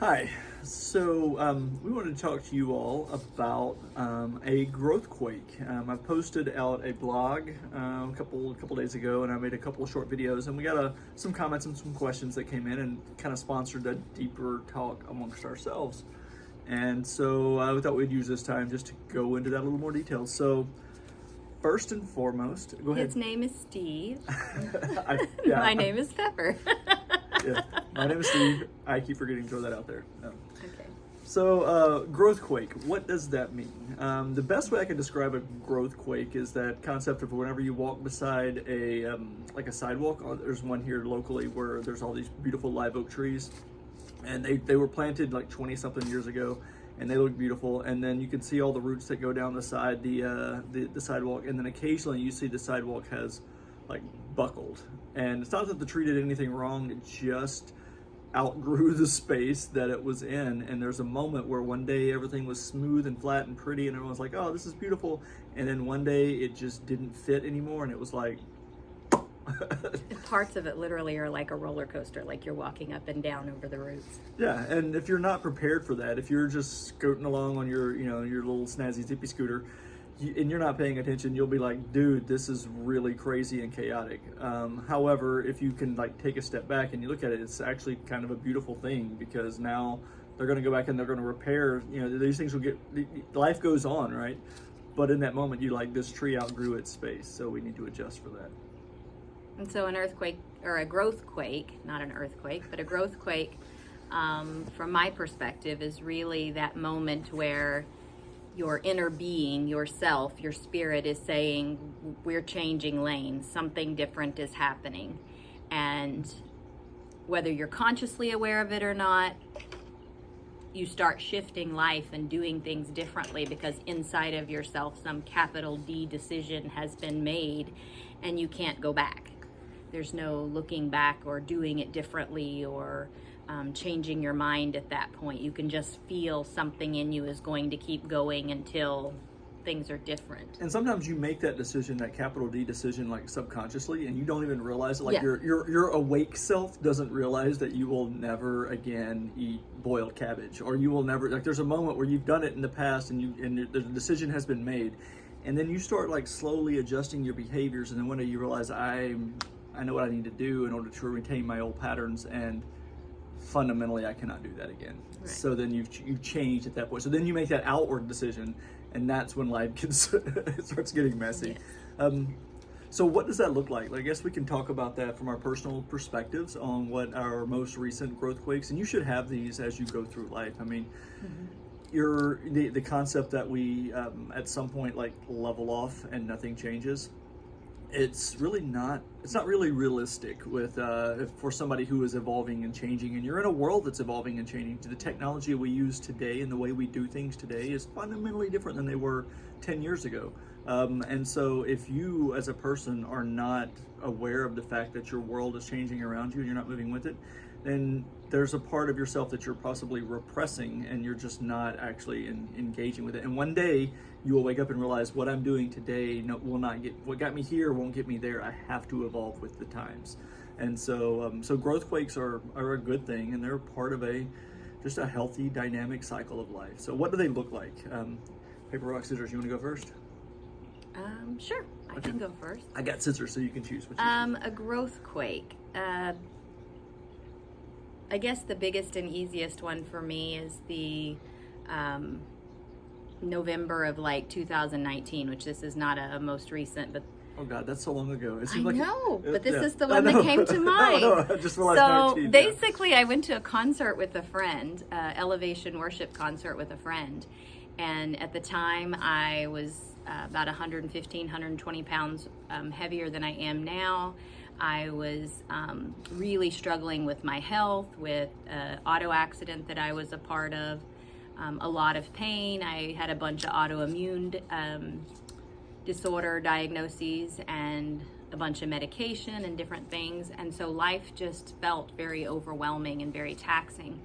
Hi. We wanted to talk to you all about a Growth-Quake. I posted out a blog a couple days ago, and I made a couple of short videos, and we got some comments and some questions that came in, and kind of sponsored a deeper talk amongst ourselves. And so we thought we'd use this time just to go into that a little more detail. So first and foremost, go ahead. His name is Steve. My name is Pepper. Yeah, my name is Steve. I keep forgetting to throw that out there. No. Okay. So, Growth-Quake, what does that mean? The best way I can describe a Growth-Quake is that concept of whenever you walk beside like a sidewalk. There's one here locally where there's all these beautiful live oak trees, and they were planted like 20-something years ago, and they look beautiful. And then you can see all the roots that go down the side, the sidewalk, and then occasionally you see the sidewalk has like buckled. And it's not that the tree did anything wrong, it just outgrew the space that it was in. And there's a moment where one day everything was smooth and flat and pretty, and everyone's like, oh, this is beautiful. And then one day it just didn't fit anymore, and it was like Parts of it literally are like a roller coaster, like you're walking up and down over the roots. Yeah, and if you're not prepared for that, if you're just scooting along on your little snazzy zippy scooter, and you're not paying attention, you'll be like, dude, this is really crazy and chaotic. However, if you can like take a step back and you look at it, it's actually kind of a beautiful thing, because now they're going to go back and they're going to repair, these things will life goes on, right? But in that moment, you like, this tree outgrew its space, so we need to adjust for that. And so an earthquake, or a growth-quake, not an earthquake, but a growth-quake, from my perspective, is really that moment where your inner being, yourself, your spirit is saying, we're changing lanes, something different is happening. And whether you're consciously aware of it or not, you start shifting life and doing things differently, because inside of yourself, some capital D decision has been made and you can't go back. There's no looking back or doing it differently or changing your mind at that point. You can just feel something in you is going to keep going until things are different. And sometimes you make that decision, that capital D decision, like subconsciously, and you don't even realize it. Like, yeah. your awake self doesn't realize that you will never again eat boiled cabbage, or you will never, like, there's a moment where you've done it in the past and the decision has been made, and then you start like slowly adjusting your behaviors, and then one day you realize, I know what I need to do in order to retain my old patterns, and fundamentally I cannot do that again. Right. So then you've changed at that point. So then you make that outward decision, and that's when life gets it starts getting messy. Yes. So what does that look like? I guess we can talk about that from our personal perspectives on what our most recent growth quakes, and you should have these as you go through life. I mean, the concept that we at some point like level off and nothing changes. It's not really realistic with for somebody who is evolving and changing, and you're in a world that's evolving and changing. The technology we use today and the way we do things today is fundamentally different than they were 10 years ago. And so if you as a person are not aware of the fact that your world is changing around you and you're not moving with it, then there's a part of yourself that you're possibly repressing, and you're just not actually engaging with it. And one day you will wake up and realize, what I'm doing today will not get, what got me here won't get me there. I have to evolve with the times. And so so growth quakes are a good thing, and they're part of just a healthy, dynamic cycle of life. So what do they look like? Paper, rock, scissors, you want to go first? Sure, I can go first. I got scissors, so you can choose what you choose. A growth quake. I guess the biggest and easiest one for me is the November of like 2019, which this is not a most recent, but oh God, that's so long ago. I know, but this is the one that came to mind. No, I just realized so 19, basically, I went to a concert with a friend, elevation worship concert with a friend, and at the time I was about 115, 120 pounds heavier than I am now. I was really struggling with my health, with an auto accident that I was a part of, a lot of pain. I had a bunch of autoimmune disorder diagnoses and a bunch of medication and different things. And so life just felt very overwhelming and very taxing.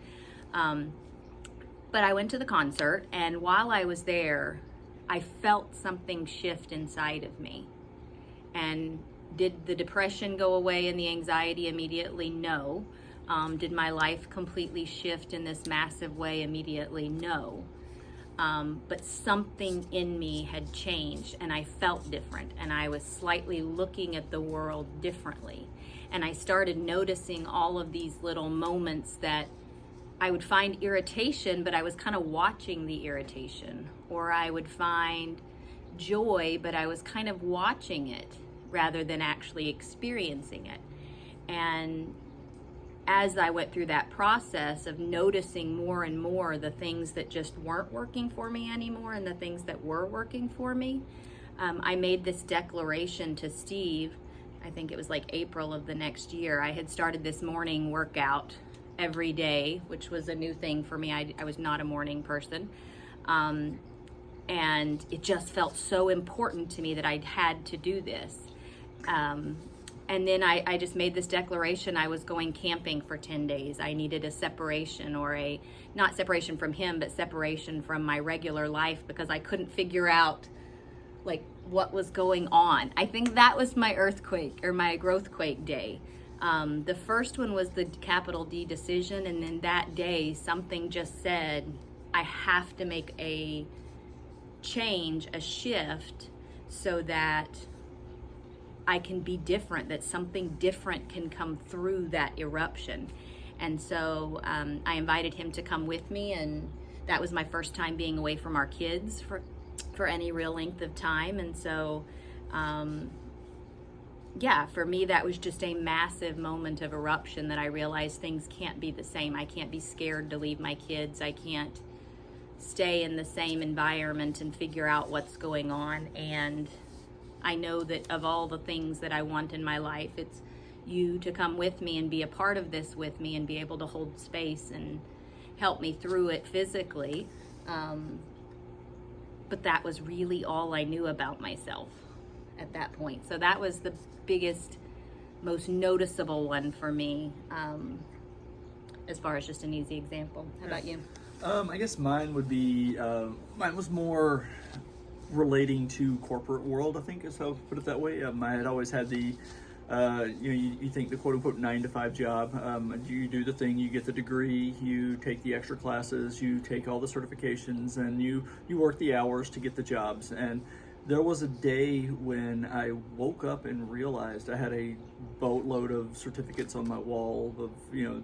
But I went to the concert, and while I was there, I felt something shift inside of me. And did the depression go away and the anxiety immediately? No. Did my life completely shift in this massive way immediately? No. But something in me had changed, and I felt different, and I was slightly looking at the world differently. And I started noticing all of these little moments that I would find irritation, but I was kind of watching the irritation. Or I would find joy, but I was kind of watching it rather than actually experiencing it. And as I went through that process of noticing more and more the things that just weren't working for me anymore and the things that were working for me, I made this declaration to Steve. I think it was like April of the next year. I had started this morning workout every day, which was a new thing for me. I was not a morning person. And it just felt so important to me that I had to do this. And then I just made this declaration. I was going camping for 10 days. I needed a separation, or not separation from him, but separation from my regular life, because I couldn't figure out like what was going on. I think that was my earthquake or my Growth-Quake day. The first one was the capital D decision. And then that day, something just said, I have to make a change, a shift, so that I can be different, that something different can come through that eruption. And so I invited him to come with me, and that was my first time being away from our kids for any real length of time. And so for me, that was just a massive moment of eruption that I realized things can't be the same. I can't be scared to leave my kids. I can't stay in the same environment and figure out what's going on. And I know that of all the things that I want in my life, it's you to come with me and be a part of this with me and be able to hold space and help me through it physically. But that was really all I knew about myself at that point. So that was the biggest, most noticeable one for me, as far as just an easy example. How about you? I guess mine would be, mine was more relating to corporate world, I think is how I put it that way. I had always had the, you think the quote unquote 9-to-5 job. You do the thing, you get the degree, you take the extra classes, you take all the certifications, and you work the hours to get the jobs. And there was a day when I woke up and realized I had a boatload of certificates on my wall of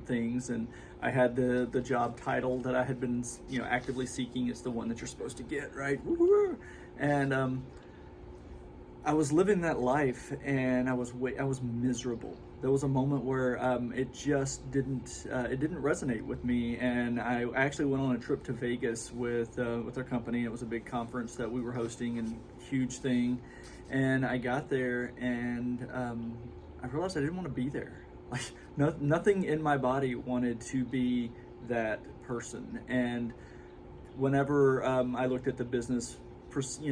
things, and I had the job title that I had been actively seeking. It's the one that you're supposed to get, right? And I was living that life, and I was miserable. There was a moment where it just didn't resonate with me, and I actually went on a trip to Vegas with our company. It was a big conference that we were hosting, and huge thing. And I got there, and I realized I didn't want to be there. Like nothing in my body wanted to be that person. And whenever I looked at the business,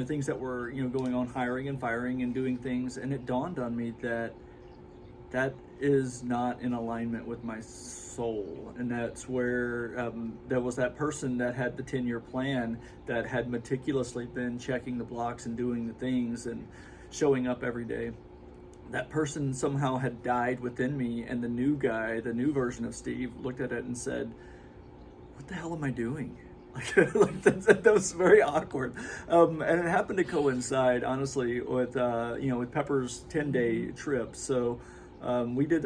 things that were going on, hiring and firing and doing things, and it dawned on me that is not in alignment with my soul. And that's where there was that person that had the 10-year plan, that had meticulously been checking the blocks and doing the things and showing up every day. That person somehow had died within me, and the new guy, the new version of Steve, looked at it and said, what the hell am I doing? Like that was very awkward, and it happened to coincide, honestly, with with Pepper's 10-day trip. So I did